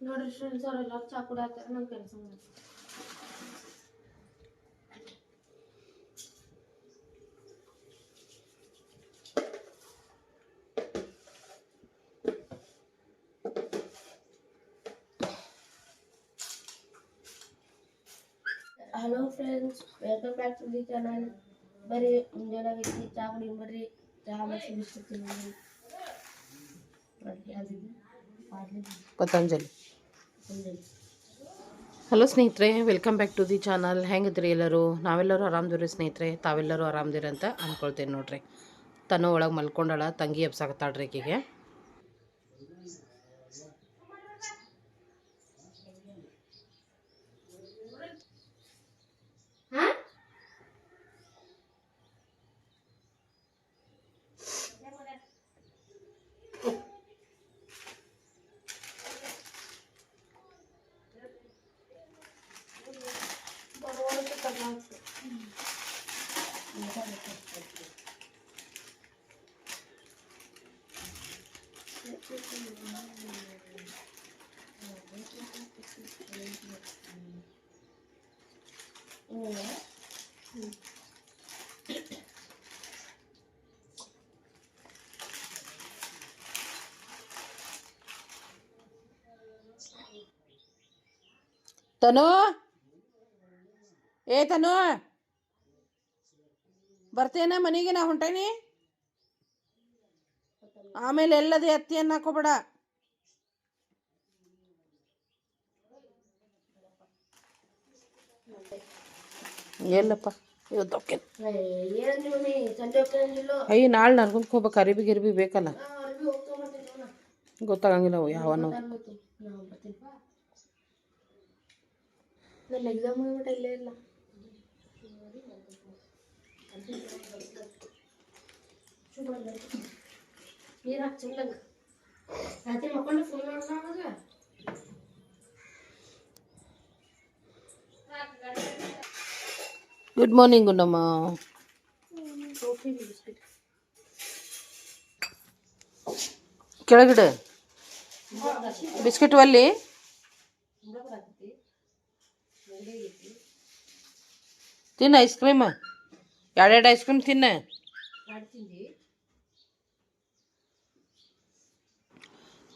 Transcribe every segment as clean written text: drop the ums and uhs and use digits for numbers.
ನೋಡ್ರಿ ಫ್ರೆಂಡ್ಸ್ ಅವರೆಲ್ಲ ಚಾ ಕುಡಿಯತ್ತಾರ ನಂಗೆ ಕೆಲಸ ಮಾಡಿ. Hello friends, welcome back to the channel. ಬರ್ರಿ ಮುಂಜಾನಾಗೈತಿ, ಚಾ ಕುಡಿ ಬರ್ರಿ. ಚಾ ಮತ್ತು ಬಿಸ್ಕಿಟ್ ತಿನ್ನಿ. ಪತಂಜಲಿ. ಹಲೋ ಸ್ನೇಹಿತರೆ, welcome back to the channel. ಹೆಂಗಿದ್ರಿ ಎಲ್ಲರೂ? ನಾವೆಲ್ಲರೂ ಆರಾಮ್ದಿರಿ ಸ್ನೇಹಿತರೆ. ತಾವೆಲ್ಲರೂ ಆರಾಮ್ದಿರಿ ಅಂತ ಅಂದ್ಕೊಳ್ತೇನೆ ನೋಡ್ರಿ. ತನ್ನ ಒಳಗೆ ಮಲ್ಕೊಂಡಳ, ತಂಗಿ ಎಬ್ಸಾಕತ್ತಾಳ್ರಿ ಈಕಿಗೆ. ತನು, ಏ ತನು, ಬರ್ತೇನ ಮನೆಗೆ? ನಾ ಹೊಂಟೇನಿ. ಆಮೇಲೆ ಎಲ್ಲದೇ ಅತ್ತಿಯನ್ನ ಹಾಕೋಬೇಡ. ಎಲ್ಲಪ್ಪ ಇವತ್ತು ಹೋಗ್ತೇನೆ. ಅಯ್ಯ, ನಾಳೆ ನರ್ಗುಂದ್ಕೆ ಹೋಗ್ಬೇಕು. ಅರಿಬಿ ಗಿರಿಬಿ ಬೇಕಲ್ಲ, ಗೊತ್ತಾಗಂಗಿಲ್ಲ ಯಾವನು. ನನ್ನ ಎಕ್ಸಾಮ್ ಇಲ್ಲೇ ಇಲ್ಲ. ನೀರು ಹಚ್ಚಿಲ್ಲಂಗ ರಾತ್ರಿ ಮಕ್ಕೊಂಡು ಫೋನ್ ನೋಡ್ಕೊಂಡಾಗ ಗುಡ್ ಮಾರ್ನಿಂಗ್ ಗುಂಡಮ್ಮ. ಕೆಳಗಿಡು ಬಿಸ್ಕಿಟ್ ಒಲ್ಲಿ. ತಿನ್ನ ಐಸ್ ಕ್ರೀಮ್, ಎರಡೆರಡು ಐಸ್ ಕ್ರೀಮ್ ತಿನ್ನ.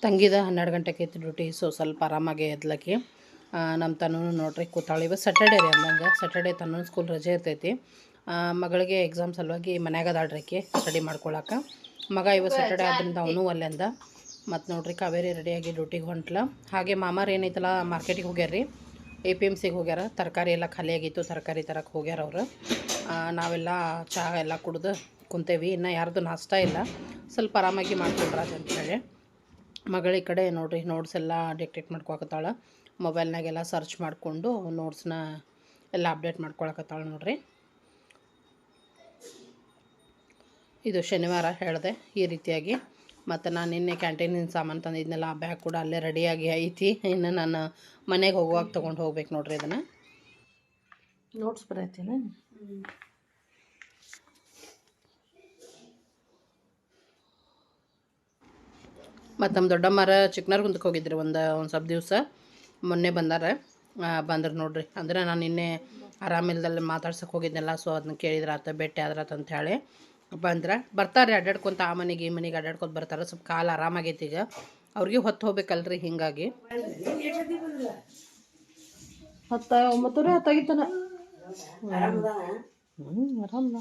ತಂಗಿದ 12 ಗಂಟೆಗೆ ಐತಿ ಡ್ಯೂಟಿ. ಸೊ ಸ್ವಲ್ಪ ಆರಾಮಾಗಿ ಎದ್ಲಕ್ಕೆ. ನಮ್ಮ ತನೂ ನೋಡ್ರಿ ಕೂತಾಳಿ. ಇವತ್ತು ಸ್ಯಾಟರ್ಡೇ ರೀ, ಅಂದಂಗೆ ಸ್ಯಾಟರ್ಡೇ ತನ್ನ ಸ್ಕೂಲ್ ರಜೆ ಇರ್ತೈತಿ. ಮಗಳಿಗೆ ಎಕ್ಸಾಮ್ ಸಲುವಾಗಿ ಮನ್ಯಾಗ ಅದಾಳ್ರಿಕೆ ಸ್ಟಡಿ ಮಾಡ್ಕೊಳಕ್ಕೆ. ಮಗ ಇವತ್ತು ಸ್ಯಾಟರ್ಡೇ ಆದ್ದರಿಂದ ಅವನು ಅಲ್ಲೇ ಅಂದ. ಮತ್ತು ನೋಡ್ರಿ ಕಾವೇರಿ ರೆಡಿಯಾಗಿ ಡ್ಯೂಟಿಗೆ ಹೊಂಟ್ಲ. ಹಾಗೆ ಮಾಮಾರು ಏನೈತಲ್ಲ ಮಾರ್ಕೆಟಿಗೆ ಹೋಗ್ಯಾರ ರೀ, APMCಗೆ ಹೋಗ್ಯಾರ. ತರಕಾರಿ ಎಲ್ಲ ಖಾಲಿಯಾಗಿತ್ತು, ತರಕಾರಿ ತರಕ್ಕೆ ಹೋಗ್ಯಾರ ಅವರು. ನಾವೆಲ್ಲ ಚಹಾ ಎಲ್ಲ ಕುಡ್ದು ಕುಂತೇವಿ. ಇನ್ನು ಯಾರ್ದು ನಾಷ್ಟ ಇಲ್ಲ, ಸ್ವಲ್ಪ ಆರಾಮಾಗಿ ಮಾಡ್ಕೊಂಡ್ರಾಜ್ ಅಂತೇಳಿ. ಮಗಳ ಈ ಕಡೆ ನೋಡ್ರಿ ನೋಟ್ಸ್ ಎಲ್ಲ ಡಿಕ್ಟೇಟ್ ಮಾಡ್ಕೊಳಕತ್ತಾಳ. ಮೊಬೈಲ್ನಾಗೆಲ್ಲ ಸರ್ಚ್ ಮಾಡಿಕೊಂಡು ನೋಟ್ಸ್ನ ಎಲ್ಲ ಅಪ್ಡೇಟ್ ಮಾಡ್ಕೊಳಕತ್ತಾಳ ನೋಡ್ರಿ. ಇದು ಶನಿವಾರ ಹೇಳಿದೆ ಈ ರೀತಿಯಾಗಿ. ಮತ್ತು ನಾನು ನಿನ್ನೆ ಕ್ಯಾಂಟೀನಿನ ಸಾಮಾನು ತಂದಿದ್ನೆಲ್ಲ, ಆ ಬ್ಯಾಗ್ ಕೂಡ ಅಲ್ಲೇ ರೆಡಿಯಾಗಿ ಐತಿ. ಇನ್ನು ನಾನು ಮನೆಗೆ ಹೋಗುವಾಗ ತೊಗೊಂಡು ಹೋಗ್ಬೇಕು ನೋಡ್ರಿ. ಇದನ್ನು ನೋಟ್ಸ್ ಬರೈತೇನ. ಮತ್ತು ನಮ್ಮ ದೊಡ್ಡಮ್ಮರ ಚಿಕ್ಕನರ್ಗುಂದಕ್ಕೆ ಹೋಗಿದ್ರಿ ಒಂದು ಸ್ವಲ್ಪ ದಿವಸ. ಮೊನ್ನೆ ಬಂದ್ರೆ ನೋಡ್ರಿ. ಅಂದರೆ ನಾನು ನಿನ್ನೆ ಆರಾಮಿಲ್ದಲ್ಲಿ ಮಾತಾಡ್ಸೋಕೆ ಹೋಗಿದ್ನಲ್ಲ, ಸೊ ಅದನ್ನ ಕೇಳಿದ್ರೆ ಆತ ಭೇಟಿ ಆದ್ರತ ಅಂತ ಹೇಳಿ ಬರ್ತಾರೆ. ಅಡ್ಡಾಡ್ಕೊತ ಆ ಮನೆಗೆ ಈ ಮನೆಗೆ ಅಡ್ಡಾಡ್ಕೊತ ಬರ್ತಾರೆ. ಸ್ವಲ್ಪ ಕಾಲು ಆರಾಮಾಗೈತಿ ಈಗ. ಅವ್ರಿಗೆ ಹೊತ್ತು ಹೋಗ್ಬೇಕಲ್ರಿ, ಹಿಂಗಾಗಿ 10-9 ಹೊತ್ತಾಗಿತ್ತಾನ. ಆರಾಮ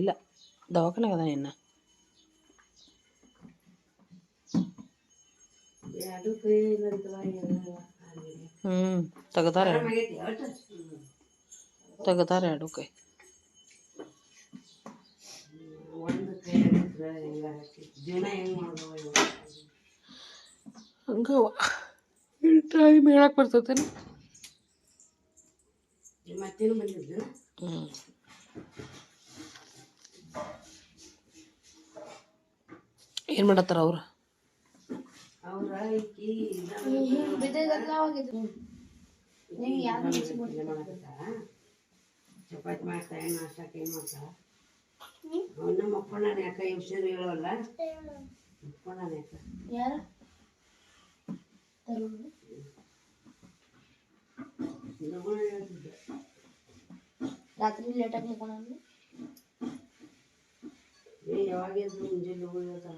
ಇಲ್ಲ, ದವಾಖಾನೆಗೆ ಅದ ಇನ್ನು. ತೆಗ್ದಾರೆ ಎರಡು ಕೈ. ಹಂಗವ ಟೈಮ್ ಹೇಳಕ್ಕೆ ಬರ್ತೈತೇನು. ಏನು ಮಾಡತ್ತಾರ ಅವ್ರು? ಚಪಾತಿ ಮಾಡ್ತಾ ನಾಷ್ಟಕ್ಕೆ ಏನು ಮಾಡ್ತಾಳ? ಅವನ್ನ ಮಕ್ಕೊಂಡಾನೆ ಯಾಕ ಎಬ್ಸಿದ್ರು ಹೇಳವಲ್ಲ. ಮಕ್ಕೊಂಡಾನೆ ಯಾಕ? ಯಾರು ಲಗುನ ಹೇಳ್ತಿದ್ದೆ. ರಾತ್ರಿ ಲೇಟಾಗಿ ಮಕ್ಕೋಣ ಯಾವಾಗ ಎದ್ದು ಮುಂಜಾನೆ ಲಗುನ ಹೇಳ್ತಾರ.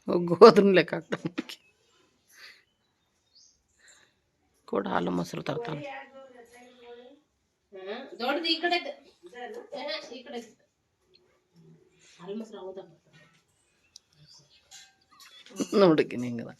ಹೋಗೋದ್ರ ಲೆಕ್ಕ ಆಗ್ತಾನೆ ಕೂಡ ಹಾಲು ಮೊಸರು ತರ್ತಾನೆ. ದೊಡ್ಡದು ಈ ಕಡೆ ಈ ಕಡೆ ಹಾಲು ಮೊಸರು ಹೌದ ನೋಡಕ್ಕೆ ಹಿಂಗದ.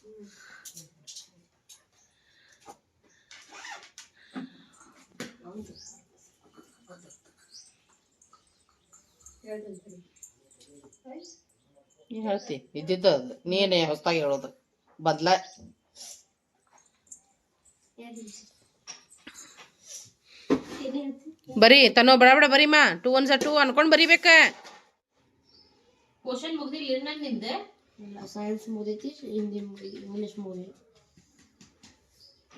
ನೀ ಹೇಳ್ತಿ ಇದ್ದಿದ್ದ ನೀನೇ ಹೊಸದಾಗಿ ಹೇಳೋದು ಬದ್ಲ. ಬರೀ ತನ್ನೋ ಬಡ ಬಡ ಬರೀ ಮಾ 2 1 2 ಅನ್ಕೊಂಡ್ ಬರಿಬೇಕ. ಕ್ವಶನ್ ಮುಗ್ದಿಲ್ಲ ನಿಂದೆ. ಸೈನ್ಸ್ ಮುಗಿದೈತಿ, ಹಿಂದಿ ಮುಗಿದೈತಿ, ಇಂಗ್ಲೀಷ್ ಮುಗಿದೈತಿ.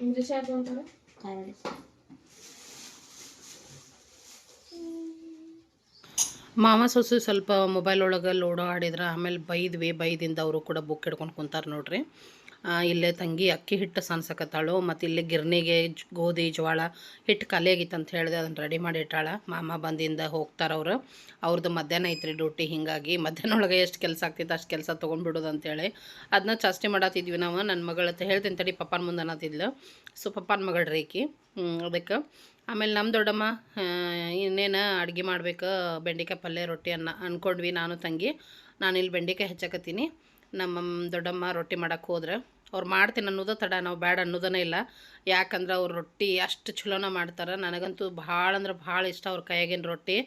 ಇಂಗ್ಲೀಷ್ ಯಾರು ಅಂತಾರೆ? ಕನ್ನಡ. ಮಾಮ ಸೊಸೆ ಸ್ವಲ್ಪ ಮೊಬೈಲ್ ಒಳಗೆ ಲೂಡೋ ಆಡಿದ್ರೆ ಆಮೇಲೆ ಬೈದಿಂದ ಅವರು ಕೂಡ ಬುಕ್ ಹಿಡ್ಕೊಂಡು ಕುಂತಾರೆ ನೋಡ್ರಿ. ಇಲ್ಲೇ ತಂಗಿ ಅಕ್ಕಿ ಹಿಟ್ಟು ಸನ್ಸಕತ್ತಾಳು, ಮತ್ತು ಇಲ್ಲಿ ಗಿರ್ನಿಗೆ ಗೋಧಿ ಜೋಳ ಹಿಟ್ಟು ಖಾಲಿ ಆಗಿತ್ತು ಅಂತ ಹೇಳಿದೆ, ಅದನ್ನು ರೆಡಿ ಮಾಡಿ ಇಟ್ಟಾಳ. ಮಾಮ ಬಂದಿಂದ ಹೋಗ್ತಾರೆ ಅವ್ರದ್ದು ಮಧ್ಯಾಹ್ನ ಐತ್ರಿ ಡ್ಯೂಟಿ. ಹೀಗಾಗಿ ಮಧ್ಯಾಹ್ನ ಒಳಗೆ ಎಷ್ಟು ಕೆಲಸ ಆಗ್ತಿತ್ತು ಅಷ್ಟು ಕೆಲಸ ತೊಗೊಂಡ್ಬಿಡೋದು ಅಂತೇಳಿ ಅದನ್ನ ಚಾಸ್ತಿ ಮಾಡತ್ತಿದ್ವಿ ನಾವು. ನನ್ನ ಮಗಳ ಹೇಳ್ತೀನಿ ತಡಿ ಪಪ್ಪನ ಮುಂದೆ ಅನ್ನತ್ತಿದ್ಲು. ಸೊ ಪಪ್ಪನ ಮಗಳು ರೇಕಿ ಅದಕ್ಕೆ. ಆಮೇಲೆ ನಮ್ಮ ದೊಡ್ಡಮ್ಮ ಇನ್ನೇನು ಅಡುಗೆ ಮಾಡ್ಬೇಕು, ಬೆಂಡೆಕಾಯಿ ಪಲ್ಯ ರೊಟ್ಟಿ ಅಂದ್ಕೊಂಡ್ವಿ ನಾನು ತಂಗಿ. ನಾನು ಇಲ್ಲಿ ಬೆಂಡೆಕಾಯಿ ಹೆಚ್ಚಕತ್ತೀನಿ. ನಮ್ಮ ದೊಡ್ಡಮ್ಮ ರೊಟ್ಟಿ ಮಾಡೋಕ್ಕೆ ಹೋದ್ರೆ ಅವ್ರು ಮಾಡ್ತೀನಿ ಅನ್ನೋದು ತಡ, ನಾವು ಬೇಡ ಅನ್ನೋದನೇ ಇಲ್ಲ. ಯಾಕಂದ್ರೆ ಅವ್ರು ರೊಟ್ಟಿ ಅಷ್ಟು ಚಲೋನ ಮಾಡ್ತಾರೆ. ನನಗಂತೂ ಭಾಳ ಅಂದ್ರೆ ಭಾಳ ಇಷ್ಟ ಅವ್ರ ಕೈಯಾಗಿನ ರೊಟ್ಟಿ.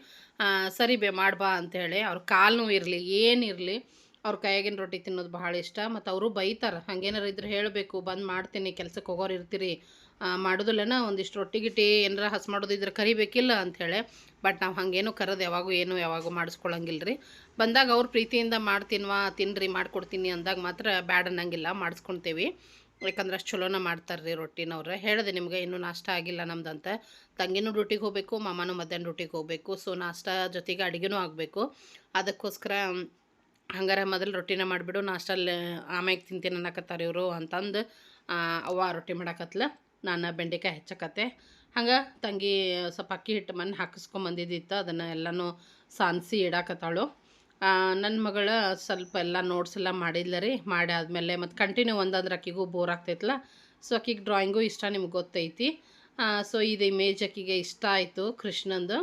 ಸರಿ ಮಾಡ್ಬಾ ಅಂಥೇಳಿ ಅವ್ರ ಕಾಲು ನೋವು ಇರಲಿ ಏನಿರಲಿ ಅವ್ರ ಕೈಯಾಗಿನ ರೊಟ್ಟಿ ತಿನ್ನೋದು ಭಾಳ ಇಷ್ಟ. ಮತ್ತು ಅವರು ಬೈತಾರೆ, ಹಂಗೇನಾರು ಇದ್ರೆ ಹೇಳಬೇಕು, ಬಂದು ಮಾಡ್ತೀನಿ, ಕೆಲ್ಸಕ್ಕೆ ಹೋಗೋರು ಇರ್ತೀರಿ, ಮಾಡೋದಿಲ್ಲನ ಒಂದಿಷ್ಟು ರೊಟ್ಟಿ ಗಿಟ್ಟಿ ಏನಾರ ಹಸ್ ಮಾಡೋದಿದ್ರೆ ಕರಿಬೇಕಿಲ್ಲ ಅಂಥೇಳಿ. ಬಟ್ ನಾವು ಹಾಗೇನು ಕರೆದು ಯಾವಾಗೂ ಮಾಡಿಸ್ಕೊಳಂಗಿಲ್ಲ ರೀ. ಬಂದಾಗ ಅವ್ರ ಪ್ರೀತಿಯಿಂದ ಮಾಡ್ತೀನ್ವಾ ತಿನ್ನಿರಿ ಮಾಡ್ಕೊಡ್ತೀನಿ ಅಂದಾಗ ಮಾತ್ರ ಬ್ಯಾಡ್ ಅನ್ನಂಗಿಲ್ಲ, ಮಾಡಿಸ್ಕೊಳ್ತೇವೆ. ಯಾಕಂದ್ರೆ ಅಷ್ಟು ಚಲೋನ ಮಾಡ್ತಾರೆ ರೀ ರೊಟ್ಟಿನವ್ರು. ಹೇಳಿದೆ ನಿಮ್ಗೆ ಇನ್ನೂ ನಾಷ್ಟ ಆಗಿಲ್ಲ ನಮ್ದಂತ. ತಂಗಿನೂ ಡ್ಯೂಟಿಗೆ ಹೋಗಬೇಕು, ಮಾಮನೂ ಮಧ್ಯಾಹ್ನ ಡ್ಯೂಟಿಗೆ ಹೋಗಬೇಕು. ಸೊ ನಾಷ್ಟ ಜೊತೆಗೆ ಅಡುಗೆನೂ ಆಗಬೇಕು. ಅದಕ್ಕೋಸ್ಕರ ಹಂಗಾರೆ ಮೊದಲು ರೊಟ್ಟಿನ ಮಾಡಿಬಿಡು, ನಾಷ್ಟಲ್ಲಿ ಆಮ್ಯಾಗ ತಿಂತೀನಿ ಅನ್ನಕತ್ತಾರೆ ಇವರು ಅಂತಂದು ಅವ್ವ ರೊಟ್ಟಿ ಮಾಡಕತ್ಲ. ನಾನು ಬೆಂಡೆಕಾಯಿ ಹೆಚ್ಚಕತ್ತೆ. ಹಂಗೆ ತಂಗಿ ಸ್ವಲ್ಪ ಅಕ್ಕಿ ಹಿಟ್ಟು ಮನೆ ಹಾಕಿಸ್ಕೊಂಬಂದಿದ್ದಿತ್ತು, ಅದನ್ನು ಎಲ್ಲನೂ ಸಾನ್ಸಿ ಇಡಾಕತ್ತಾಳು. ನನ್ನ ಮಗಳು ಸ್ವಲ್ಪ ಎಲ್ಲ ನೋಟ್ಸ್ ಎಲ್ಲ ಮಾಡಿದ್ಲ ರೀ. ಮಾಡಿ ಆದಮೇಲೆ ಮತ್ತು ಕಂಟಿನ್ಯೂ ಒಂದಂದ್ರೆ ಅಕ್ಕಿಗೂ ಬೋರ್ ಆಗ್ತೈತಲ್ಲ. ಸೊ ಅಕ್ಕಿಗೆ ಡ್ರಾಯಿಂಗು ಇಷ್ಟ, ನಿಮ್ಗೆ ಗೊತ್ತೈತಿ. ಸೊ ಇದು ಇಮೇಜ್ ಅಕ್ಕಿಗೆ ಇಷ್ಟ ಆಯಿತು ಕೃಷ್ಣಂದು.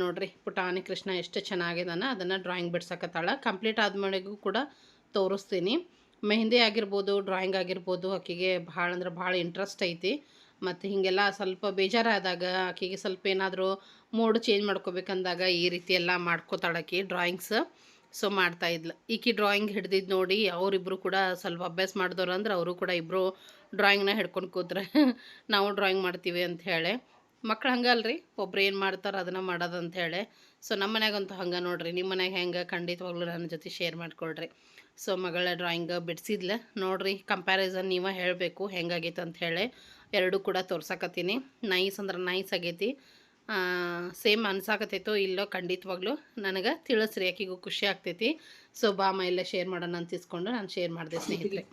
ನೋಡಿರಿ ಪುಟಾಣಿ ಕೃಷ್ಣ ಎಷ್ಟು ಚೆನ್ನಾಗಿದಾನ, ಅದನ್ನು ಡ್ರಾಯಿಂಗ್ ಬಿಡ್ಸಕತ್ತಾಳ. ಕಂಪ್ಲೀಟ್ ಆದ್ಮೇಲೆಗೂ ಕೂಡ ತೋರಿಸ್ತೀನಿ. ಮೆಹಂದಿ ಆಗಿರ್ಬೋದು, ಡ್ರಾಯಿಂಗ್ ಆಗಿರ್ಬೋದು, ಆಕೆಗೆ ಭಾಳ ಅಂದ್ರೆ ಭಾಳ ಇಂಟ್ರೆಸ್ಟ್ ಐತಿ. ಮತ್ತು ಹೀಗೆಲ್ಲ ಸ್ವಲ್ಪ ಬೇಜಾರಾದಾಗ ಆಕೆಗೆ ಸ್ವಲ್ಪ ಏನಾದರೂ ಮೂಡ್ ಚೇಂಜ್ ಮಾಡ್ಕೋಬೇಕಂದಾಗ ಈ ರೀತಿ ಎಲ್ಲ ಮಾಡ್ಕೋತಾಳಕಿ ಡ್ರಾಯಿಂಗ್ಸ್. ಸೊ ಮಾಡ್ತಾಯಿದ್ಲು. ಈಕಿ ಡ್ರಾಯಿಂಗ್ ಹಿಡ್ದಿದ್ದು ನೋಡಿ ಅವರಿಬ್ಬರು ಕೂಡ ಸ್ವಲ್ಪ ಅಭ್ಯಾಸ ಮಾಡಿದವ್ರು ಅಂದ್ರೆ ಅವರು ಕೂಡ ಇಬ್ಬರು ಡ್ರಾಯಿಂಗ್ನ ಹಿಡ್ಕೊಂಡು ಕೂತ್ರೆ ನಾವು ಡ್ರಾಯಿಂಗ್ ಮಾಡ್ತೀವಿ ಅಂತ ಹೇಳಿ. ಮಕ್ಳು ಹಂಗಲ್ರಿ, ಒಬ್ರು ಏನು ಮಾಡ್ತಾರೆ ಅದನ್ನು ಮಾಡೋದು ಅಂಥೇಳಿ. ಸೊ ನಮ್ಮ ಮನ್ಯಾಗಂತೂ ಹಂಗೆ ನೋಡಿರಿ. ನಿಮ್ಮ ಮನ್ಯಾಗ ಹೆಂಗೆ ಖಂಡಿತವಾಗ್ಲೂ ನನ್ನ ಜೊತೆ ಶೇರ್ ಮಾಡಿಕೊಳ್ರಿ. ಸೊ ಮಗಳ ಡ್ರಾಯಿಂಗ್ ಬಿಡಿಸಿದ್ಲೆ ನೋಡಿರಿ. ಕಂಪ್ಯಾರಿಸನ್ ನೀವೇ ಹೇಳಬೇಕು ಹೆಂಗಾಗೈತೆ ಅಂಥೇಳಿ. ಎರಡೂ ಕೂಡ ತೋರ್ಸಕತ್ತೀನಿ. ನೈಸ್ ಅಂದ್ರೆ ನೈಸ್ ಆಗೈತಿ. ಸೇಮ್ ಅನ್ಸಾಕತ್ತೈತೋ ಇಲ್ಲೋ ಖಂಡಿತವಾಗ್ಲೂ ನನಗೆ ತಿಳಿಸ್ರಿ, ಯಾಕಿಗೂ ಖುಷಿ ಆಗ್ತೈತಿ. ಸೊ ಬಾಮ ಇಲ್ಲೇ ಶೇರ್ ಮಾಡೋಣ ಅಂತ ಇಸ್ಕೊಂಡು ನಾನು ಶೇರ್ ಮಾಡಿದೆ ಸ್ನೇಹಿತರೆ.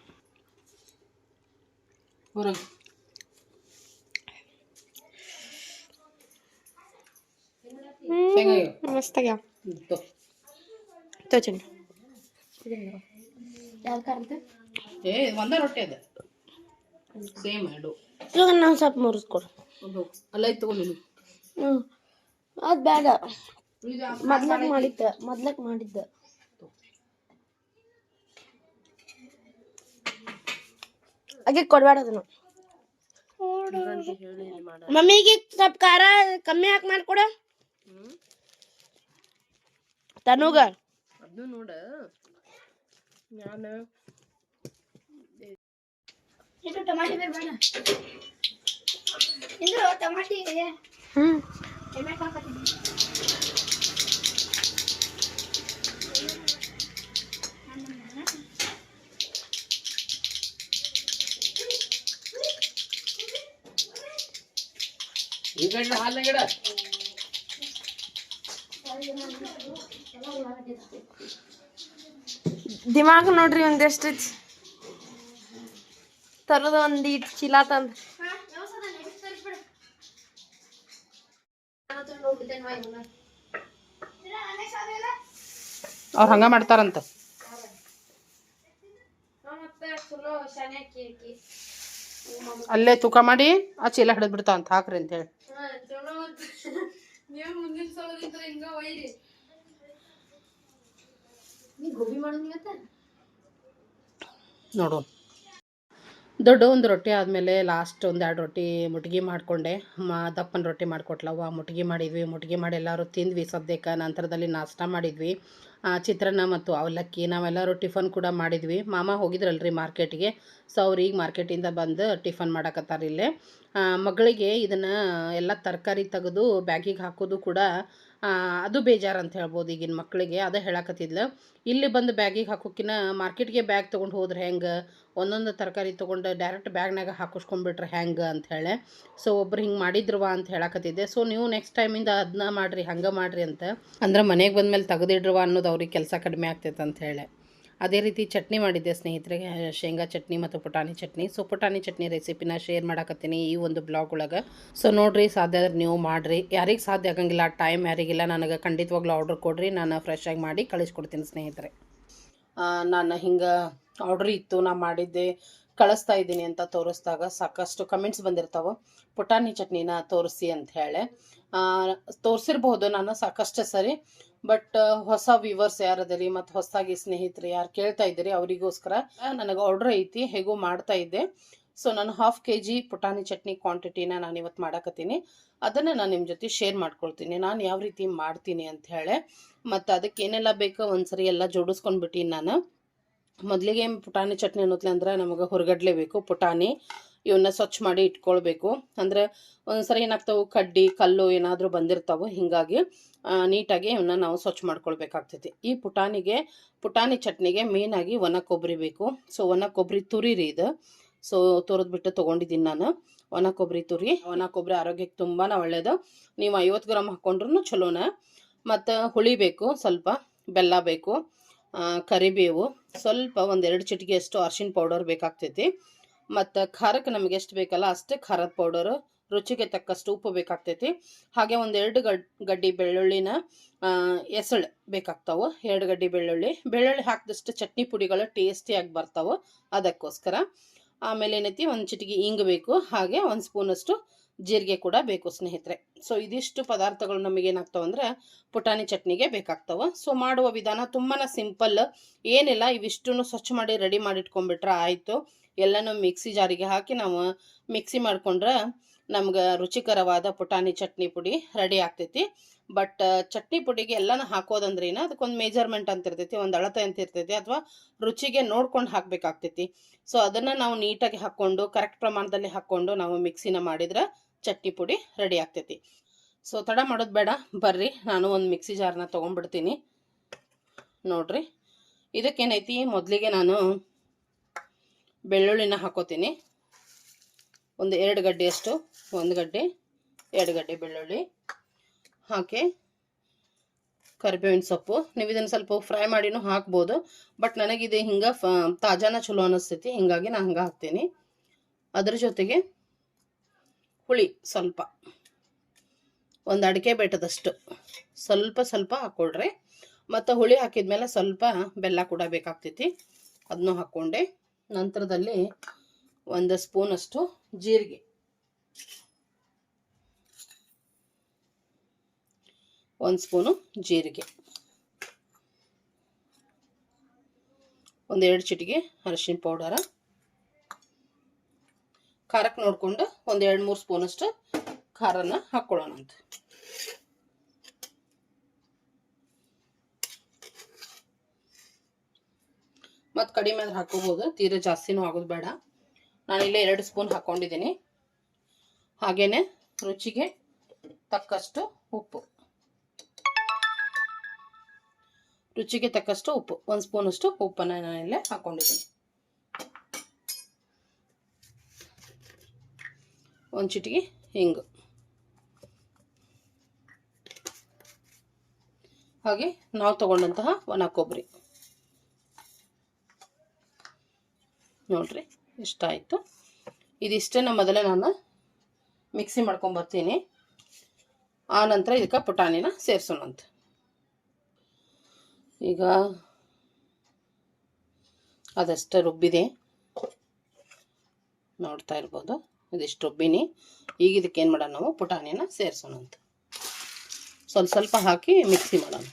ಮಸ್ತಾಗ್ಯಾವ ಒಂದೇ ರೊಟ್ಟಿ ಅದ ಸೇಮ್ ಎರಡು. ಇವಾಗ ನಾವು ಸ್ವಲ್ಪ ಮುರಿಸ್ಕೊಡು. ಅಲ್ಲ ಐತೆ ತಗೊಂಡು ಅದು ಬೇಡ, ಮೊದ್ಲಕ್ಕೆ ಮಾಡಿದ್ದ ಹಾಗೆ ಕೊಡಬೇಡ ಅದನ್ನು. ಮಮ್ಮಿಗೆ ಸ್ವಲ್ಪ ಖಾರ ಕಮ್ಮಿ ಹಾಕಿ ಮಾಡ್ಕೊಡ. ತನುಗ ಅದನ್ನು ನೋಡ. ನಾನು ಇದು ಟಮಾಟಿ ಬೇಡ ಇದು ಟಮಾಟಿ ಟೊಮೆಟೊ ಹಾಕತ್ತೀನಿ. ದಿಮಾಗ್ ನೋಡ್ರಿ ಒಂದೆಷ್ಟು ತರದ ಒಂದ್ ಇಟ್ ಚೀಲ ತಂದ್ ಅವ್ರು ಹಂಗ ಮಾಡ್ತಾರಂತ. ಅಲ್ಲೇ ತೂಕ ಮಾಡಿ ಆ ಚೀಲ ಹಿಡಿದ್ ಬಿಡ್ತಾವ ಅಂತ ಹಾಕ್ರಿ ಅಂತ ಹೇಳಿ. ನೋಡು ದೊಡ್ಡ ಒಂದು ರೊಟ್ಟಿ ಆದಮೇಲೆ ಲಾಸ್ಟ್ ಒಂದು 2 ರೊಟ್ಟಿ ಮುಟ್ಗಿ ಮಾಡಿಕೊಂಡೆ. ದಪ್ಪನ ರೊಟ್ಟಿ ಮಾಡಿಕೊಟ್ಲವ, ಮುಟ್ಗಿ ಮಾಡಿದ್ವಿ. ಮುಟ್ಗಿ ಮಾಡಿ ಎಲ್ಲರೂ ತಿಂದ್ವಿ ಸದ್ಯಕ್ಕೆ. ನಂತರದಲ್ಲಿ ನಾಷ್ಟ ಮಾಡಿದ್ವಿ, ಚಿತ್ರಾನ್ನ ಮತ್ತು ಅವಲಕ್ಕಿ. ನಾವೆಲ್ಲರೂ ಟಿಫನ್ ಕೂಡ ಮಾಡಿದ್ವಿ. ಮಾಮ ಹೋಗಿದ್ರಲ್ರಿ ಮಾರ್ಕೆಟಿಗೆ, ಸೊ ಅವ್ರು ಈಗ ಮಾರ್ಕೆಟಿಂದ ಬಂದು ಟಿಫನ್ ಮಾಡಕತ್ತಾರ ಇಲ್ಲೇ. ಮಗಳಿಗೆ ಇದನ್ನು ಎಲ್ಲ ತರಕಾರಿ ತೆಗೆದು ಬ್ಯಾಗಿಗೆ ಹಾಕೋದು ಕೂಡ ಅದು ಬೇಜಾರು ಅಂತ ಹೇಳ್ಬೋದು ಈಗಿನ ಮಕ್ಕಳಿಗೆ. ಅದೇ ಹೇಳಕತ್ತಿದ್ಲು, ಇಲ್ಲಿ ಬಂದು ಬ್ಯಾಗಿಗೆ ಹಾಕೋಕಿನ ಮಾರ್ಕೆಟ್ಗೆ ಬ್ಯಾಗ್ ತೊಗೊಂಡು ಹೋದ್ರೆ ಹೆಂಗೆ, ಒಂದೊಂದು ತರಕಾರಿ ತೊಗೊಂಡು ಡೈರೆಕ್ಟ್ ಬ್ಯಾಗ್ನಾಗ ಹಾಕಿಸ್ಕೊಂಡ್ಬಿಟ್ರೆ ಹೆಂಗೆ ಅಂಥೇಳಿ. ಸೊ ಒಬ್ರು ಹಿಂಗೆ ಮಾಡಿದ್ರವ ಅಂತ ಹೇಳಕತ್ತಿದ್ದೆ. ಸೊ ನೀವು ನೆಕ್ಸ್ಟ್ ಟೈಮಿಂದ ಅದನ್ನ ಮಾಡಿರಿ, ಹಂಗೆ ಮಾಡಿರಿ ಅಂತ. ಅಂದ್ರೆ ಮನೆಗೆ ಬಂದಮೇಲೆ ತೆಗೆದಿಡ್ರವ ಅನ್ನೋದು ಅವ್ರಿಗೆ ಕೆಲಸ ಕಡಿಮೆ ಆಗ್ತೈತೆ ಅಂಥೇಳಿ. ಅದೇ ರೀತಿ ಚಟ್ನಿ ಮಾಡಿದ್ದೆ ಸ್ನೇಹಿತರಿಗೆ, ಶೇಂಗಾ ಚಟ್ನಿ ಮತ್ತು ಪುಟಾಣಿ ಚಟ್ನಿ. ಸೊ ಪುಟಾಣಿ ಚಟ್ನಿ ರೆಸಿಪಿನ ಶೇರ್ ಮಾಡಕತ್ತೀನಿ ಈ ಒಂದು ಬ್ಲಾಗ್ ಒಳಗೆ. ಸೊ ನೋಡಿರಿ, ಸಾಧ್ಯ ಆದ್ರೆ ನೀವು ಮಾಡಿರಿ. ಯಾರಿಗೆ ಸಾಧ್ಯ ಆಗಂಗಿಲ್ಲ, ಟೈಮ್ ಯಾರಿಗಿಲ್ಲ, ನನಗೆ ಖಂಡಿತವಾಗ್ಲೂ ಆರ್ಡ್ರ್ ಕೊಡ್ರಿ, ನಾನು ಫ್ರೆಶ್ ಆಗಿ ಮಾಡಿ ಕಳಿಸ್ಕೊಡ್ತೀನಿ ಸ್ನೇಹಿತರೆ. ನಾನು ಹಿಂಗೆ ಆರ್ಡ್ರ್ ಇತ್ತು, ನಾ ಮಾಡಿದ್ದೆ, ಕಳಿಸ್ತಾ ಇದ್ದೀನಿ ಅಂತ ತೋರಿಸಿದಾಗ ಸಾಕಷ್ಟು ಕಮೆಂಟ್ಸ್ ಬಂದಿರ್ತಾವೆ, ಪುಟಾಣಿ ಚಟ್ನಿನ ತೋರಿಸಿ ಅಂತ ಹೇಳಿ. ತೋರಿಸಿರ್ಬೋದು ನಾನು ಸಾಕಷ್ಟು ಸರಿ, ಬಟ್ ಹೊಸ ವ್ಯೂವರ್ಸ್ ಯಾರದರಿ ಮತ್ತು ಹೊಸದಾಗಿ ಸ್ನೇಹಿತರು ಯಾರು ಕೇಳ್ತಾ ಇದ್ದೀರಿ ಅವರಿಗೋಸ್ಕರ ನನಗೆ ಆರ್ಡ್ರ್ ಐತಿ, ಹೇಗೋ ಮಾಡ್ತಾ ಇದ್ದೆ. ಸೊ ನಾನು 1/2 kg ಪುಟಾಣಿ ಚಟ್ನಿ ಕ್ವಾಂಟಿಟಿನ ನಾನು ಇವತ್ತು ಮಾಡಕತ್ತೀನಿ. ಅದನ್ನು ನಾನು ನಿಮ್ಮ ಜೊತೆ ಶೇರ್ ಮಾಡ್ಕೊಳ್ತೀನಿ, ನಾನು ಯಾವ ರೀತಿ ಮಾಡ್ತೀನಿ ಅಂತ ಹೇಳಿ. ಮತ್ತು ಅದಕ್ಕೆ ಏನೆಲ್ಲ ಬೇಕೋ ಒಂದ್ಸರಿ ಎಲ್ಲ ಜೋಡಿಸ್ಕೊಂಡ್ಬಿಟ್ಟಿನಿ ನಾನು. ಮೊದಲಿಗೆ ಪುಟಾಣಿ ಚಟ್ನಿ ಅನ್ನೋತ್ಲೆ ಅಂದ್ರೆ ನಮಗೆ ಹೊರಗಡ್ಲೆ ಬೇಕು. ಪುಟಾಣಿ ಇವನ್ನ ಸ್ವಚ್ಛ ಮಾಡಿ ಇಟ್ಕೊಳ್ಬೇಕು. ಅಂದರೆ ಒಂದ್ಸರಿ ಏನಾಗ್ತಾವೆ, ಕಡ್ಡಿ ಕಲ್ಲು ಏನಾದರೂ ಬಂದಿರ್ತಾವೆ, ಹೀಗಾಗಿ ನೀಟಾಗಿ ಇವನ್ನ ನಾವು ಸ್ವಚ್ಛ ಮಾಡ್ಕೊಳ್ಬೇಕಾಗ್ತೈತಿ. ಈ ಪುಟಾಣಿ ಚಟ್ನಿಗೆ ಮೇನಾಗಿ ಒಣ ಕೊಬ್ಬರಿ ಬೇಕು. ಸೊ ಒಣ ಕೊಬ್ಬರಿ ತುರಿರಿ ಇದು. ಸೊ ತುರಿದ್ಬಿಟ್ಟು ತೊಗೊಂಡಿದ್ದೀನಿ ನಾನು ಒಣ ಕೊಬ್ಬರಿ ತುರಿ. ಒಣ ಕೊಬ್ಬರಿ ಆರೋಗ್ಯಕ್ಕೆ ತುಂಬಾ ಒಳ್ಳೆಯದು. ನೀವು 50 ಗ್ರಾಮ್ ಹಾಕ್ಕೊಂಡ್ರೂ ಚಲೋನ. ಮತ್ತು ಹುಳಿ ಬೇಕು, ಸ್ವಲ್ಪ ಬೆಲ್ಲ ಬೇಕು, ಕರಿಬೇವು, ಸ್ವಲ್ಪ 1-2 ಚಿಟಿಕೆಯಷ್ಟು ಅರಿಶಿನ ಪೌಡರ್ ಬೇಕಾಗ್ತೈತಿ. ಮತ್ತು ಖಾರಕ್ಕೆ ನಮಗೆ ಎಷ್ಟು ಬೇಕಲ್ಲ ಅಷ್ಟು ಖಾರದ ಪೌಡರು, ರುಚಿಗೆ ತಕ್ಕಷ್ಟು ಉಪ್ಪು ಬೇಕಾಗ್ತೈತಿ. ಹಾಗೆ 1-2 ಗಡ್ಡಿ ಬೆಳ್ಳುಳ್ಳಿನ ಎಸಳು ಬೇಕಾಗ್ತಾವೆ. 2 ಗಡ್ಡಿ ಬೆಳ್ಳುಳ್ಳಿ ಹಾಕಿದಷ್ಟು ಚಟ್ನಿ ಪುಡಿಗಳು ಟೇಸ್ಟಿಯಾಗಿ ಬರ್ತಾವೆ, ಅದಕ್ಕೋಸ್ಕರ. ಆಮೇಲೆ ಏನೈತಿ, 1 ಚಿಟಿಕೆ ಇಂಗು ಬೇಕು, ಹಾಗೆ 1 ಸ್ಪೂನಷ್ಟು ಜೀರಿಗೆ ಕೂಡ ಬೇಕು ಸ್ನೇಹಿತರೆ. ಸೊ ಇದಿಷ್ಟು ಪದಾರ್ಥಗಳು ನಮಗೇನಾಗ್ತಾವೆ ಅಂದರೆ ಪುಟಾಣಿ ಚಟ್ನಿಗೆ ಬೇಕಾಗ್ತಾವೆ. ಸೊ ಮಾಡುವ ವಿಧಾನ ತುಂಬಾ ಸಿಂಪಲ್, ಏನಿಲ್ಲ, ಇವಿಷ್ಟನ್ನು ಸ್ವಚ್ಛ ಮಾಡಿ ರೆಡಿ ಮಾಡಿ ಇಟ್ಕೊಂಡ್ಬಿಟ್ರೆ ಆಯಿತು. ಎಲ್ಲನೂ ಮಿಕ್ಸಿ ಜಾರಿಗೆ ಹಾಕಿ ನಾವು ಮಿಕ್ಸಿ ಮಾಡ್ಕೊಂಡ್ರೆ ನಮ್ಗೆ ರುಚಿಕರವಾದ ಪುಟಾಣಿ ಚಟ್ನಿ ಪುಡಿ ರೆಡಿ ಆಗ್ತೈತಿ. ಬಟ್ ಚಟ್ನಿ ಪುಡಿಗೆ ಎಲ್ಲನೂ ಹಾಕೋದಂದ್ರೆ ಅದಕ್ಕೊಂದು ಮೇಜರ್ಮೆಂಟ್ ಅಂತ ಇರ್ತೈತಿ, ಒಂದು ಅಳತೆ ಅಂತ ಇರ್ತೈತಿ, ಅಥವಾ ರುಚಿಗೆ ನೋಡ್ಕೊಂಡು ಹಾಕಬೇಕಾಗ್ತೈತಿ. ಸೊ ಅದನ್ನು ನಾವು ನೀಟಾಗಿ ಹಾಕ್ಕೊಂಡು ಕರೆಕ್ಟ್ ಪ್ರಮಾಣದಲ್ಲಿ ಹಾಕ್ಕೊಂಡು ನಾವು ಮಿಕ್ಸಿನ ಮಾಡಿದ್ರೆ ಚಟ್ನಿ ಪುಡಿ ರೆಡಿ ಆಗ್ತೈತಿ. ಸೊ ತಡ ಮಾಡೋದು ಬೇಡ, ಬರ್ರಿ ನಾನು ಒಂದು ಮಿಕ್ಸಿ ಜಾರ್ನ ತೊಗೊಂಡ್ಬಿಡ್ತೀನಿ. ನೋಡ್ರಿ, ಇದಕ್ಕೇನೈತಿ, ಮೊದಲಿಗೆ ನಾನು ಬೆಳ್ಳುಳ್ಳಿನ ಹಾಕೋತೀನಿ. 1-2 ಗಡ್ಡೆಯಷ್ಟು, 1 ಗಡ್ಡೆ 2 ಗಡ್ಡೆ ಬೆಳ್ಳುಳ್ಳಿ ಹಾಕಿ, ಕರಿಬೇವಿನ ಸೊಪ್ಪು. ನೀವು ಇದನ್ನು ಸ್ವಲ್ಪ ಫ್ರೈ ಮಾಡಿನೂ ಹಾಕ್ಬೋದು, ಬಟ್ ನನಗಿದೆ ಹಿಂಗೆ ತಾಜಾನ ಚಲೋ ಅನ್ನಿಸ್ತೈತಿ, ಹಿಂಗಾಗಿ ನಾನು ಹಂಗೆ ಹಾಕ್ತೀನಿ. ಅದ್ರ ಜೊತೆಗೆ ಹುಳಿ ಸ್ವಲ್ಪ, 1 ಅಡಿಕೆ ಬೆಟ್ಟದಷ್ಟು ಸ್ವಲ್ಪ ಹಾಕ್ಕೊಳ್ರಿ. ಮತ್ತು ಹುಳಿ ಹಾಕಿದ್ಮೇಲೆ ಸ್ವಲ್ಪ ಬೆಲ್ಲ ಕೂಡ ಬೇಕಾಗ್ತೈತಿ, ಅದನ್ನು ಹಾಕ್ಕೊಂಡೆ. ನಂತರದಲ್ಲಿ 1 ಸ್ಪೂನಷ್ಟು ಜೀರಿಗೆ, 1 ಸ್ಪೂನು ಜೀರಿಗೆ, 1-2 ಚಿಟಿಕೆ ಅರಿಶಿನ ಪೌಡರ, ಖಾರಕ್ಕೆ ನೋಡಿಕೊಂಡು 1-2-3 ಸ್ಪೂನಷ್ಟು ಖಾರನ ಹಾಕ್ಕೊಳ್ಳೋಣ ಅಂತ. ಮತ್ತು ಕಡಿಮೆ ಆದ್ರೆ ಹಾಕೋಬೋದು, ತೀರಾ ಜಾಸ್ತಿನೂ ಆಗೋದು ಬೇಡ. ನಾನಿಲ್ಲೇ 2 ಸ್ಪೂನ್ ಹಾಕ್ಕೊಂಡಿದ್ದೀನಿ. ಹಾಗೇನೆ ರುಚಿಗೆ ತಕ್ಕಷ್ಟು ಉಪ್ಪು, 1 ಸ್ಪೂನಷ್ಟು ಉಪ್ಪನ್ನು ನಾನಿಲ್ಲೇ ಹಾಕ್ಕೊಂಡಿದ್ದೀನಿ. 1 ಚಿಟಿಕೆ ಹಿಂಗು, ಹಾಗೆ ನಾವು ತಗೊಂಡಂತಹ ಒಣ ಕೊಬ್ಬರಿ ನೋಡ್ರಿ ಇಷ್ಟಾಯಿತು. ಇದಿಷ್ಟನ್ನು ಮೊದಲೇ ನಾನು ಮಿಕ್ಸಿ ಮಾಡ್ಕೊಂಬರ್ತೀನಿ. ಆ ನಂತರ ಇದಕ್ಕೆ ಪುಟಾಣಿನ ಸೇರಿಸೋಣಂತ. ಈಗ ಅದಷ್ಟು ರುಬ್ಬಿದೆ ನೋಡ್ತಾ ಇರ್ಬೋದು. ಇದಿಷ್ಟು ರುಬ್ಬಿನಿ. ಈಗ ಇದಕ್ಕೆ ಏನು ಮಾಡೋಣ, ನಾವು ಪುಟಾಣಿನ ಸೇರಿಸೋಣಂತ. ಸ್ವಲ್ಪ ಸ್ವಲ್ಪ ಹಾಕಿ ಮಿಕ್ಸಿ ಮಾಡೋಣ.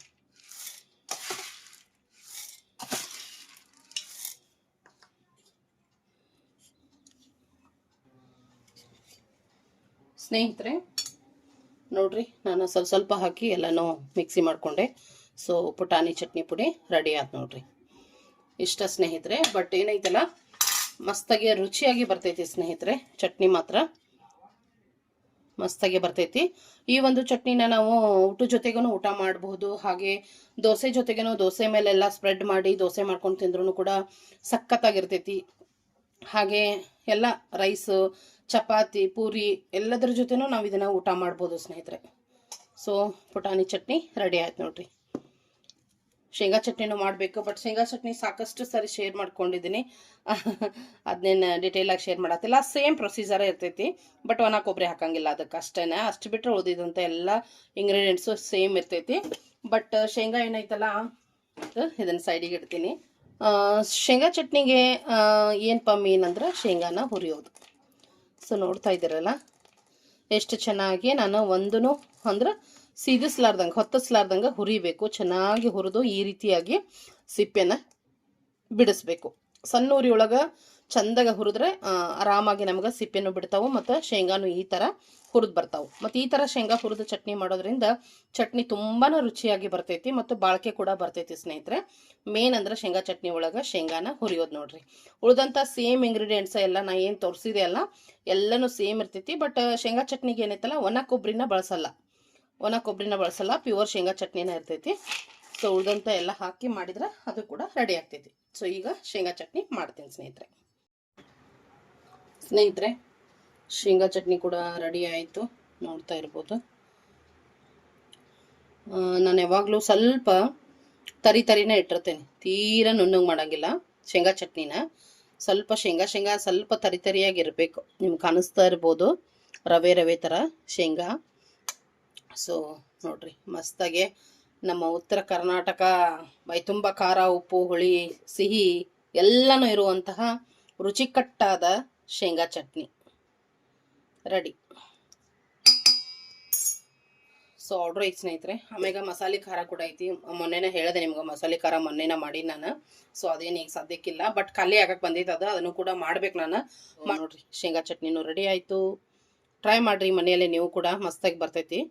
ಸ್ನೇಹಿತರೆ ನೋಡ್ರಿ, ನಾನು ಸ್ವಲ್ಪ ಸ್ವಲ್ಪ ಹಾಕಿ ಎಲ್ಲನೂ ಮಿಕ್ಸಿ ಮಾಡಿಕೊಂಡೆ. ಸೊ ಪುಟಾಣಿ ಚಟ್ನಿ ಪುಡಿ ರೆಡಿ ಆಯ್ತು ನೋಡ್ರಿ. ಇಷ್ಟ ಸ್ನೇಹಿತರೆ. ಬಟ್ ಏನೈತಲ್ಲ, ಮಸ್ತಾಗಿ ರುಚಿಯಾಗಿ ಬರ್ತೈತಿ ಸ್ನೇಹಿತರೆ. ಚಟ್ನಿ ಮಾತ್ರ ಮಸ್ತಾಗಿ ಬರ್ತೈತಿ. ಈ ಒಂದು ಚಟ್ನಿನ ನಾವು ಊಟ ಜೊತೆಗೂ ಊಟ ಮಾಡಬಹುದು. ಹಾಗೆ ದೋಸೆ ಜೊತೆಗೇನು, ದೋಸೆ ಮೇಲೆಲ್ಲ ಸ್ಪ್ರೆಡ್ ಮಾಡಿ ದೋಸೆ ಮಾಡ್ಕೊಂಡು ತಿಂದ್ರೂ ಕೂಡ ಸಖತ್ತಾಗಿರ್ತೈತಿ. ಹಾಗೆ ಎಲ್ಲ ರೈಸು, ಚಪಾತಿ, ಪೂರಿ ಎಲ್ಲದರ ಜೊತೆನೂ ನಾವು ಇದನ್ನು ಊಟ ಮಾಡ್ಬೋದು ಸ್ನೇಹಿತರೆ. ಸೊ ಪುಟಾಣಿ ಚಟ್ನಿ ರೆಡಿ ಆಯ್ತು ನೋಡ್ರಿ. ಶೇಂಗಾ ಚಟ್ನಿನೂ ಮಾಡಬೇಕು. ಬಟ್ ಶೇಂಗಾ ಚಟ್ನಿ ಸಾಕಷ್ಟು ಸರಿ ಶೇರ್ ಮಾಡ್ಕೊಂಡಿದ್ದೀನಿ. ಅದನ್ನೇನು ಡಿಟೇಲಾಗಿ ಶೇರ್ ಮಾಡತ್ತಿಲ್ಲ. ಸೇಮ್ ಪ್ರೊಸೀಜರೇ ಇರ್ತೈತಿ. ಬಟ್ ಒಣ ಕೊಬ್ಬರಿ ಹಾಕಂಗಿಲ್ಲ ಅದಕ್ಕೆ ಅಷ್ಟೇ. ಅಷ್ಟು ಬಿಟ್ಟರೆ ಉಳಿದಿದ್ದಂಥ ಎಲ್ಲ ಇಂಗ್ರೀಡಿಯೆಂಟ್ಸು ಸೇಮ್ ಇರ್ತೈತಿ. ಬಟ್ ಶೇಂಗಾ ಏನೈತಲ್ಲ, ಇದನ್ನು ಸೈಡಿಗೆ ಇಡ್ತೀನಿ. ಶೇಂಗಾ ಚಟ್ನಿಗೆ ಏನಪ್ಪ ಮೇನ್ ಅಂದ್ರೆ ಶೇಂಗಾನ ಹುರಿಯೋದು. ಸೊ ನೋಡ್ತಾ ಇದ್ದೀರಲ್ಲ ಎಷ್ಟು ಚೆನ್ನಾಗಿ ನಾನು ಒಂದೂ ಅಂದ್ರೆ ಸೀದಿಸ್ಲಾರ್ದಂಗೆ, ಹೊತ್ತಿಸ್ಲಾರ್ದಂಗೆ ಹುರಿಬೇಕು. ಚೆನ್ನಾಗಿ ಹುರಿದು ಈ ರೀತಿಯಾಗಿ ಸಿಪ್ಪೆನ ಬಿಡಿಸ್ಬೇಕು. ಸಣ್ಣ ಉರಿ ಒಳಗೆ ಚಂದಾಗ ಹುರಿದ್ರೆ ಆರಾಮಾಗಿ ನಮ್ಗೆ ಸಿಪ್ಪೆನೂ ಬಿಡ್ತಾವೆ ಮತ್ತು ಶೇಂಗಾನು ಈ ಥರ ಹುರಿದು ಬರ್ತಾವೆ. ಮತ್ತು ಈ ಥರ ಶೇಂಗಾ ಹುರಿದು ಚಟ್ನಿ ಮಾಡೋದ್ರಿಂದ ಚಟ್ನಿ ತುಂಬಾ ರುಚಿಯಾಗಿ ಬರ್ತೈತಿ ಮತ್ತು ಬಾಳಿಕೆ ಕೂಡ ಬರ್ತೈತಿ ಸ್ನೇಹಿತರೆ. ಮೇನ್ ಅಂದ್ರೆ ಶೇಂಗಾ ಚಟ್ನಿ ಒಳಗೆ ಶೇಂಗಾನ ಹುರಿಯೋದು ನೋಡ್ರಿ. ಉಳಿದಂಥ ಸೇಮ್ ಇಂಗ್ರೀಡಿಯೆಂಟ್ಸ್ ಎಲ್ಲ ನಾ ಏನು ತೋರಿಸಿದೆ ಅಲ್ಲ ಎಲ್ಲನೂ ಸೇಮ್ ಇರ್ತೈತಿ. ಬಟ್ ಶೇಂಗಾ ಚಟ್ನಿಗೆ ಏನೈತಲ್ಲ ಒಣ ಕೊಬ್ಬರಿನ ಬಳಸಲ್ಲ. ಪ್ಯೂರ್ ಶೇಂಗಾ ಚಟ್ನಿನ ಇರ್ತೈತಿ. ಸೊ ಉಳಿದಂಥ ಎಲ್ಲ ಹಾಕಿ ಮಾಡಿದ್ರೆ ಅದು ಕೂಡ ರೆಡಿ ಆಗ್ತೈತಿ. ಸೊ ಈಗ ಶೇಂಗಾ ಚಟ್ನಿ ಮಾಡ್ತೀನಿ ಸ್ನೇಹಿತರೆ. ಶೇಂಗಾ ಚಟ್ನಿ ಕೂಡ ರೆಡಿ ಆಯಿತು ನೋಡ್ತಾ ಇರ್ಬೋದು. ನಾನು ಯಾವಾಗಲೂ ಸ್ವಲ್ಪ ತರಿನೇ ಇಟ್ಟಿರ್ತೇನೆ. ತೀರಾ ನುಣ್ಣಗೆ ಮಾಡೋಂಗಿಲ್ಲ ಶೇಂಗಾ ಚಟ್ನಿನ. ಸ್ವಲ್ಪ ಶೇಂಗಾ ಸ್ವಲ್ಪ ತರಿಯಾಗಿರಬೇಕು. ನಿಮ್ಗೆ ಕಾಣಿಸ್ತಾ ಇರ್ಬೋದು ರವೆ ಥರ ಶೇಂಗಾ. ಸೊ ನೋಡ್ರಿ ಮಸ್ತಾಗೆ ನಮ್ಮ ಉತ್ತರ ಕರ್ನಾಟಕ ಮೈತುಂಬ ಖಾರ, ಉಪ್ಪು, ಹುಳಿ, ಸಿಹಿ ಎಲ್ಲನೂ ಇರುವಂತಹ ರುಚಿಕಟ್ಟಾದ ಶೇಂಗಾ ಚಟ್ನಿ ರೆಡಿ. ಸೊ ಆರ್ಡ್ರ್ ಐತಿ ಸ್ನೇಹಿತರೆ. ಆಮ್ಯಾಗ ಮಸಾಲೆ ಖಾರ ಕೂಡ ಐತಿ. ಮೊನ್ನೆನೇ ಹೇಳಿದೆ ನಿಮ್ಗೆ, ಮಸಾಲೆ ಖಾರ ಮೊನ್ನೆನ ಮಾಡಿ ನಾನು. ಸೊ ಅದೇನು ಈಗ ಸದ್ಯಕ್ಕಿಲ್ಲ, ಬಟ್ ಖಾಲಿ ಆಗಕ್ಕೆ ಬಂದೈತೆ ಅದನ್ನು ಕೂಡ ಮಾಡ್ಬೇಕು ನಾನು. ನೋಡ್ರಿ ಶೇಂಗಾ ಚಟ್ನಿನೂ ರೆಡಿ ಆಯಿತು. ಟ್ರೈ ಮಾಡಿರಿ ಮನೆಯಲ್ಲೇ ನೀವು ಕೂಡ, ಮಸ್ತಾಗಿ ಬರ್ತೈತಿ.